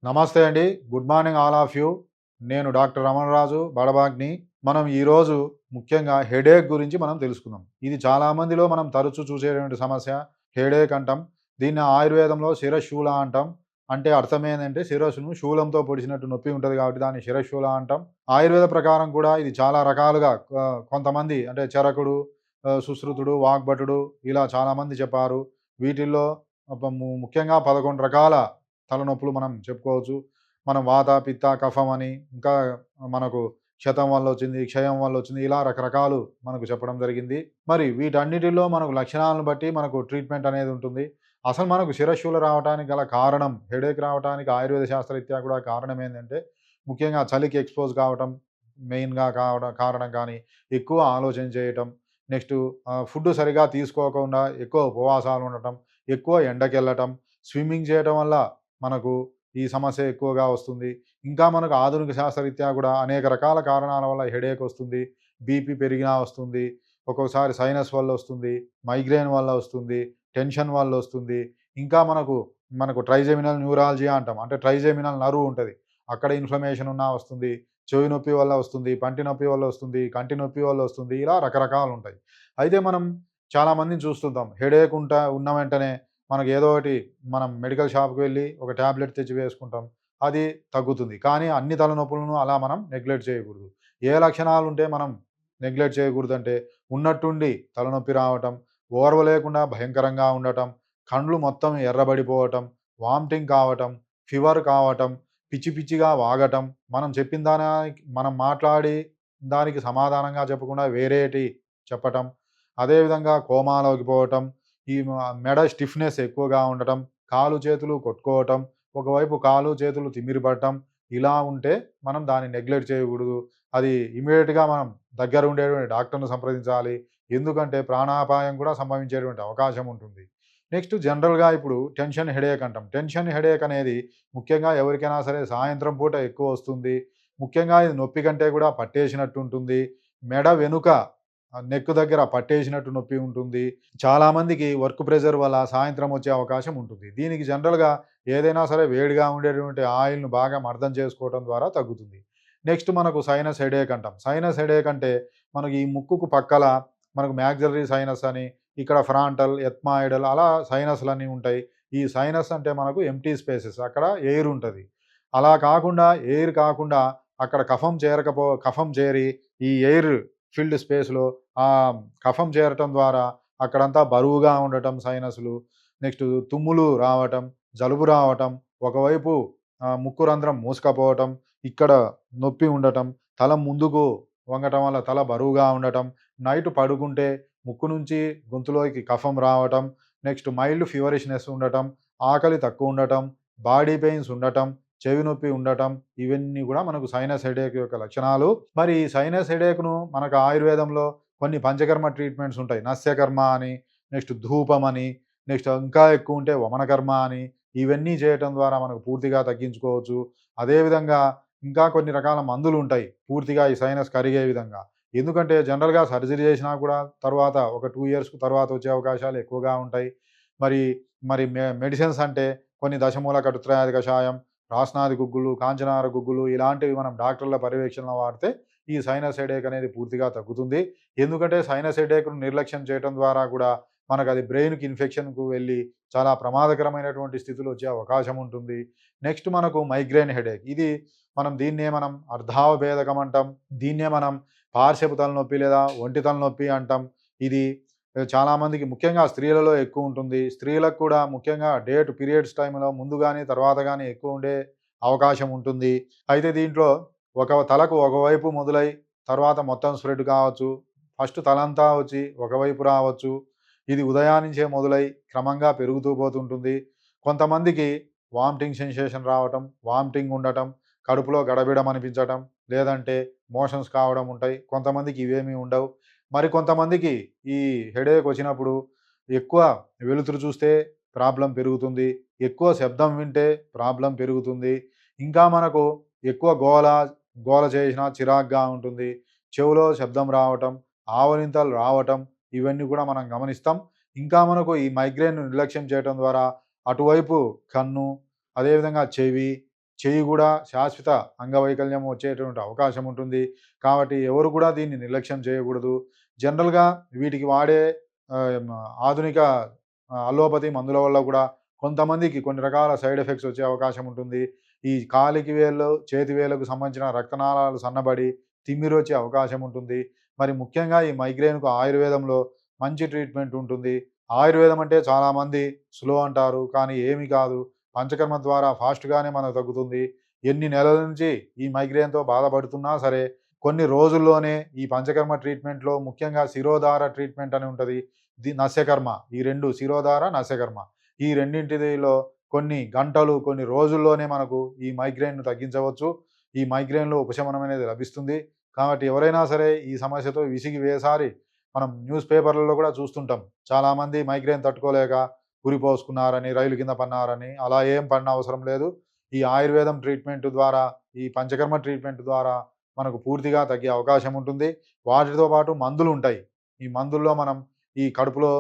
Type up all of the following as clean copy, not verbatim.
నమస్తే అండి. Good morning all of you. నేను డాక్టర్ రమణరాజు బడబాగ్ని. మనం ఈరోజు ముఖ్యంగా హెడేక్ గురించి మనం తెలుసుకుందాం. ఇది చాలా మందిలో మనం తరచూ చూసేటువంటి సమస్య హెడేక్ అంటాం. దీన్ని ఆయుర్వేదంలో శిరశూల అంటాం. అంటే అర్థం ఏందంటే శిరస్సును శూలంతో పొడిచినట్టు నొప్పి ఉంటది కాబట్టి దాన్ని శిరశూల అంటాం. ఆయుర్వేద ప్రకారం కూడా ఇది చాలా రకాలుగా కొంతమంది అంటే చరకుడు, సుశ్రుతుడు, వాగ్భటుడు ఇలా చాలామంది చెప్పారు. వీటిల్లో ముఖ్యంగా 11 రకాల తలనొప్పులు మనం చెప్పుకోవచ్చు. మనం వాత, పిత్త, కఫం అని ఇంకా మనకు క్షతం వల్ల వచ్చింది, క్షయం వల్ల వచ్చింది ఇలా రకరకాలు మనకు చెప్పడం జరిగింది. మరి వీటన్నిటిలో మనకు లక్షణాలను బట్టి మనకు ట్రీట్మెంట్ అనేది ఉంటుంది. అసలు మనకు శిరశూల రావటానికి గల కారణం, హెడేక్ రావటానికి ఆయుర్వేద శాస్త్రరీత్యా కూడా కారణం ఏందంటే ముఖ్యంగా చలికి ఎక్స్‌పోజ్ కావటం మెయిన్‌గా కారణం కానీ, ఎక్కువ ఆలోచన చేయటం, నెక్స్ట్ ఫుడ్ సరిగ్గా తీసుకోకుండా ఎక్కువ ఉపవాసాలు ఉండటం, ఎక్కువ ఎండకెళ్ళటం, స్విమ్మింగ్ చేయటం వల్ల మనకు ఈ సమస్య ఎక్కువగా వస్తుంది. ఇంకా మనకు ఆధునిక శాస్త్రరీత్యా కూడా అనేక రకాల కారణాల వల్ల హెడేక్ వస్తుంది. బీపీ పెరిగినా వస్తుంది. ఒక్కొక్కసారి సైనస్ వల్ల వస్తుంది. మైగ్రేన్ వల్ల వస్తుంది. టెన్షన్ వల్ల వస్తుంది. ఇంకా మనకు ట్రైజెమినల్ న్యూరాలజియా అంటాం. అంటే ట్రైజెమినల్ నర్వ్ ఉంటది. అక్కడ ఇన్‌ఫ్లమేషన్ ఉన్నా వస్తుంది. చెవి నొప్పి వల్ల వస్తుంది. పంటి నొప్పి వల్ల వస్తుంది. కంటి నొప్పి వల్ల వస్తుంది. ఇలా రకరకాలుంటాయి. అయితే మనం చాలామందిని చూస్తుంటాం. హెడేక్ ఉన్న వెంటనే మనకు ఏదో ఒకటి మనం మెడికల్ షాప్‌కి వెళ్ళి ఒక టాబ్లెట్ తెచ్చి వేసుకుంటాం. అది తగ్గుతుంది. కానీ అన్ని తలనొప్పులను అలా మనం నెగ్లెక్ట్ చేయకూడదు. ఏ లక్షణాలుంటే మనం నెగ్లెక్ట్ చేయకూడదంటే ఉన్నట్టుండి తలనొప్పి రావటం, ఓర్వలేకుండా భయంకరంగా ఉండటం, కండ్లు మొత్తం ఎర్రబడిపోవటం, వామిటింగ్ కావటం, ఫీవర్ కావటం, పిచ్చి పిచ్చిగా వాగటం, మనం చెప్పిన దానికి మనం మాట్లాడి దానికి సమాధానంగా చెప్పకుండా వేరేటి చెప్పటం, అదేవిధంగా కోమాలోకి పోవటం, ఈ మెడ స్టిఫ్‌నెస్ ఎక్కువగా ఉండటం, కాళ్ళు చేతులు కొట్టుకోవటం, ఒకవైపు కాళ్ళు చేతులు తిమ్మిరి పడటం, ఇలా ఉంటే మనం దాన్ని నెగ్లెక్ట్ చేయకూడదు. అది ఇమ్మీడియేట్‌గా మనం దగ్గర ఉండేటువంటి డాక్టర్‌ని సంప్రదించాలి. ఎందుకంటే ప్రాణాపాయం కూడా సంభవించేటువంటి అవకాశం ఉంటుంది. నెక్స్ట్ జనరల్‌గా ఇప్పుడు టెన్షన్ హెడేక్ అంటాం. టెన్షన్ హెడేక్ అనేది ముఖ్యంగా ఎవరికైనా సరే సాయంత్రం పూట ఎక్కువ వస్తుంది. ముఖ్యంగా ఇది నొప్పి కంటే కూడా పట్టేసినట్టు ఉంటుంది. మెడ వెనుక నెక్ దగ్గర పట్టేసినట్టు నొప్పి ఉంటుంది. చాలామందికి వర్క్ ప్రెషర్ వల్ల సాయంత్రం వచ్చే అవకాశం ఉంటుంది. దీనికి జనరల్‌గా ఏదైనా సరే వేడిగా ఉండేటువంటి ఆయిల్‌ను బాగా మర్దం చేసుకోవడం ద్వారా తగ్గుతుంది. నెక్స్ట్ మనకు సైనస్ హెడేక్ అంటాం. సైనస్ హెడేక్ అంటే మనకి ఈ ముక్కుకు పక్కల మనకు మాగ్జిలరీ సైనస్ అని, ఇక్కడ ఫ్రాంటల్, ఎథ్మాయిడల్ అలా సైనస్‌లన్నీ ఉంటాయి. ఈ సైనస్ అంటే మనకు ఎంప్టీ స్పేసెస్ అక్కడ ఎయిర్ ఉంటది. అలా కాకుండా ఎయిర్ కాకుండా అక్కడ కఫం చేరి ఈ ఎయిర్ ఫిల్డ్ స్పేస్‌లో కఫం చేరటం ద్వారా అక్కడంతా బరువుగా ఉండటం సైనస్‌లు. నెక్స్ట్ తుమ్ములు రావటం, జలుబు రావటం, ఒకవైపు ముక్కు రంధ్రం మూసుకపోవటం, ఇక్కడ నొప్పి ఉండటం, తల ముందుకు వంగటం వల్ల తల బరువుగా ఉండటం, నైట్ పడుకుంటే ముక్కు నుంచి గొంతులోకి కఫం రావటం, నెక్స్ట్ మైల్డ్ ఫీవరిష్‌నెస్ ఉండటం, ఆకలి తక్కువ ఉండటం, బాడీ పెయిన్స్ ఉండటం, చెవి నొప్పి ఉండటం, ఇవన్నీ కూడా మనకు సైనస్ హెడేక్ యొక్క లక్షణాలు. మరి ఈ సైనస్ హెడేక్‌ను మనకు ఆయుర్వేదంలో కొన్ని పంచకర్మ ట్రీట్మెంట్స్ ఉంటాయి. నస్యకర్మ అని, నెక్స్ట్ ధూపం అని, నెక్స్ట్ ఇంకా ఎక్కువ ఉంటే వమనకర్మ అని, ఇవన్నీ చేయటం ద్వారా మనకు పూర్తిగా తగ్గించుకోవచ్చు. అదేవిధంగా ఇంకా కొన్ని రకాల మందులుంటాయి పూర్తిగా ఈ సైనస్ కరిగే విధంగా. ఎందుకంటే జనరల్‌గా సర్జరీ చేసినా కూడా తర్వాత ఒక 2 ఇయర్స్ తర్వాత వచ్చే అవకాశాలు ఎక్కువగా ఉంటాయి. మరి మరి మెడిసిన్స్ అంటే కొన్ని దశమూల కటుత్రయాది కషాయం, రాస్నాది గుగ్గులు, కాంచనార గుగ్గులు ఇలాంటివి మనం డాక్టర్ల పర్యవేక్షణలో వాడితే ఈ సైనస్ హెడేక్ అనేది పూర్తిగా తగ్గుతుంది. ఎందుకంటే సైనస్ హెడేక్‌ను నిర్లక్ష్యం చేయటం ద్వారా కూడా మనకది బ్రెయిన్‌కి ఇన్ఫెక్షన్‌కు వెళ్ళి చాలా ప్రమాదకరమైనటువంటి స్థితులు వచ్చే అవకాశం ఉంటుంది. నెక్స్ట్ మనకు మైగ్రేన్ హెడేక్. దీన్నే మనం అర్ధావభేదకం అంటాం. దీన్నే మనం పార్శ్వపు తలనొప్పి లేదా ఒంటి తలనొప్పి అంటాం. ఇది చాలామందికి ముఖ్యంగా స్త్రీలలో ఎక్కువుంటుంది. స్త్రీలకు కూడా ముఖ్యంగా పీరియడ్స్ టైమ్‌లో ముందు గాని, తర్వాత గాని ఎక్కువ ఉండే అవకాశం ఉంటుంది. అయితే దీంట్లో తలకు ఒకవైపు మొదలై తర్వాత మొత్తం స్ప్రెడ్ కావచ్చు. ఫస్ట్ తలంతా వచ్చి ఒకవైపు రావచ్చు. ఇది ఉదయాన్నించే మొదలై క్రమంగా పెరుగుతూ పోతుంటుంది. కొంతమందికి వామిటింగ్ సెన్సేషన్ రావటం, వామిటింగ్ ఉండటం, కడుపులో గడబిడం అనిపించటం, లేదంటే మోషన్స్ కావడం ఉంటాయి. కొంతమందికి ఇవేమీ ఉండవు. మరికొంతమందికి ఈ హెడేక్ వచ్చినప్పుడు ఎక్కువ వెలుతురు చూస్తే ప్రాబ్లమ్ పెరుగుతుంది. ఎక్కువ శబ్దం వింటే ప్రాబ్లమ్ పెరుగుతుంది. ఇంకా మనకు ఎక్కువ గోల చేసినా చిరాకుగా ఉంటుంది. చెవులో శబ్దం రావటం, ఆవలింతలు రావటం ఇవన్నీ కూడా మనం గమనిస్తాం. ఇంకా మనకు ఈ మైగ్రేన్‌ను నిర్లక్ష్యం చేయటం ద్వారా అటువైపు కన్ను, అదేవిధంగా చెవి, చెయ్యి కూడా శాశ్వత అంగవైకల్యం వచ్చేటువంటి అవకాశం ఉంటుంది. కాబట్టి ఎవరు కూడా దీన్ని నిర్లక్ష్యం చేయకూడదు. జనరల్‌గా వీటికి వాడే ఆధునిక అలోపతి మందుల వల్ల కూడా కొంతమందికి కొన్ని రకాల సైడ్ ఎఫెక్ట్స్ వచ్చే అవకాశం ఉంటుంది. ఈ కాలికి వేళ్ళు, చేతి వేళ్ళకు సంబంధించిన రక్తనాళాలు సన్నబడి తిమ్మిరొచ్చే అవకాశం ఉంటుంది. మరి ముఖ్యంగా ఈ మైగ్రేన్‌కు ఆయుర్వేదంలో మంచి ట్రీట్మెంట్ ఉంటుంది. ఆయుర్వేదం అంటే చాలామంది స్లో అంటారు. కానీ ఏమి కాదు. పంచకర్మ ద్వారా ఫాస్ట్‌గానే మనకు తగ్గుతుంది. ఎన్ని నెలల నుంచి ఈ మైగ్రేన్‌తో బాధపడుతున్నా సరే, కొన్ని రోజుల్లోనే ఈ పంచకర్మ ట్రీట్మెంట్‌లో ముఖ్యంగా శిరోధార ట్రీట్మెంట్ అని ఉంటది. నస్యకర్మ. ఈ 2 శిరోధార, నస్యకర్మ. ఈ రెండింటిలో కొన్ని గంటలు, కొన్ని రోజుల్లోనే మనకు ఈ మైగ్రేన్‌ను తగ్గించవచ్చు. ఈ మైగ్రేన్‌లో ఉపశమనం అనేది లభిస్తుంది. కాబట్టి ఎవరైనా సరే ఈ సమస్యతో విసిగి వేసారి మనం న్యూస్ పేపర్‌లలో కూడా చూస్తుంటాం. చాలామంది మైగ్రేన్ తట్టుకోలేక ఉరిపోసుకున్నారని, రైలు కింద పన్నారని. అలా ఏం పడిన అవసరం లేదు. ఈ ఆయుర్వేదం ట్రీట్మెంట్ ద్వారా, ఈ పంచకర్మ ట్రీట్మెంట్ ద్వారా మనకు పూర్తిగా తగ్గే అవకాశం ఉంటుంది. వాటితో పాటు మందులుంటాయి. ఈ మందుల్లో మనం ఈ కడుపులో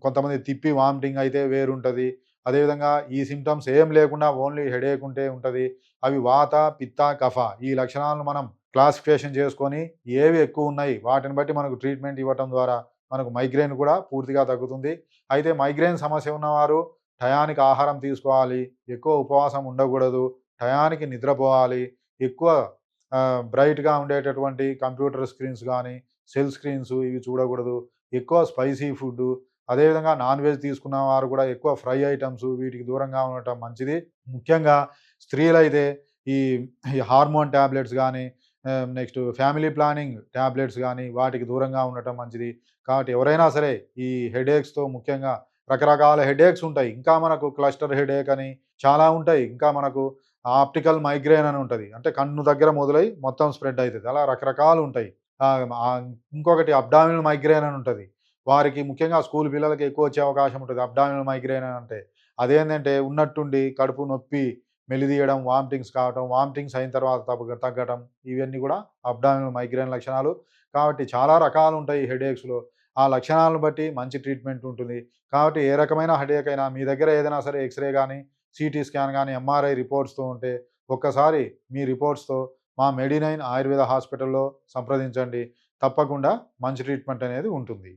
కొంతమంది తిప్పి వామిటింగ్ అయితే వేరుంటది. అదేవిధంగా ఈ సింప్టమ్స్ ఏం లేకుండా ఓన్లీ హెడేక్ ఉంటే ఉంటది. అవి వాత, పిత్త, కఫ ఈ లక్షణాలను మనం క్లాసిఫికేషన్ చేసుకొని ఏవి ఎక్కువున్నాయి వాటిని బట్టి మనకు ట్రీట్మెంట్ ఇవ్వటం ద్వారా మనకు మైగ్రేన్ కూడా పూర్తిగా తగ్గుతుంది. అయితే మైగ్రేన్ సమస్య ఉన్నవారు టయానికి ఆహారం తీసుకోవాలి. ఎక్కువ ఉపవాసం ఉండకూడదు. టయానికి నిద్రపోవాలి. ఎక్కువ బ్రైట్‌గా ఉండేటటువంటి కంప్యూటర్ స్క్రీన్స్ గానీ, సెల్ స్క్రీన్స్ ఇవి చూడకూడదు. ఎక్కువ స్పైసీ ఫుడ్డు, అదేవిధంగా నాన్ వెజ్ తీసుకున్న వారు కూడా ఎక్కువ ఫ్రై ఐటమ్స్ వీటికి దూరంగా ఉండటం మంచిది. ముఖ్యంగా స్త్రీలైతే ఈ ఈ హార్మోన్ టాబ్లెట్స్ గానీ, నెక్స్ట్ ఫ్యామిలీ ప్లానింగ్ టాబ్లెట్స్ గానీ వాటికి దూరంగా ఉండటం మంచిది. కాబట్టి ఎవరైనా సరే ఈ హెడేక్స్‌తో ముఖ్యంగా రకరకాల హెడేక్స్ ఉంటాయి. ఇంకా మనకు క్లస్టర్ హెడేక్ అని చాలా ఉంటాయి. ఇంకా మనకు ఆప్టికల్ మైగ్రేన్ అని ఉంటది. అంటే కన్ను దగ్గర మొదలై మొత్తం స్ప్రెడ్ అయితది. అలా రకరకాలుంటాయి. ఇంకొకటి అబ్డామినల్ మైగ్రేన్ అని ఉంటది. వారికి ముఖ్యంగా స్కూల్ పిల్లలకి ఎక్కువ వచ్చే అవకాశం ఉంటది. అబ్డామినల్ మైగ్రేన్ అని అంటే. అదేంటంటే ఉన్నట్టుండి కడుపు నొప్పి, మెలితియ్యడం, వామిటింగ్స్ కావటం, వామిటింగ్స్ అయిన తర్వాత తగ్గటం ఇవన్నీ కూడా అబ్డామినల్ మైగ్రేన్ లక్షణాలు. కాబట్టి చాలా రకాలుంటాయి హెడేక్స్‌లో. ఆ లక్షణాలను బట్టి మంచి ట్రీట్మెంట్ ఉంటుంది. కాబట్టి ఏ రకమైన హెడేక్ అయినా మీ దగ్గర ఏదైనా సరే ఎక్స్‌రే గానీ, సీటీ స్కాన్ గానీ, ఎంఆర్ఐ రిపోర్ట్స్‌తో ఉంటే ఒక్కసారి మీ రిపోర్ట్స్‌తో మా మెడి9 ఆయుర్వేద హాస్పిటల్‌లో సంప్రదించండి. తప్పకుండా మంచి ట్రీట్మెంట్ అనేది ఉంటుంది.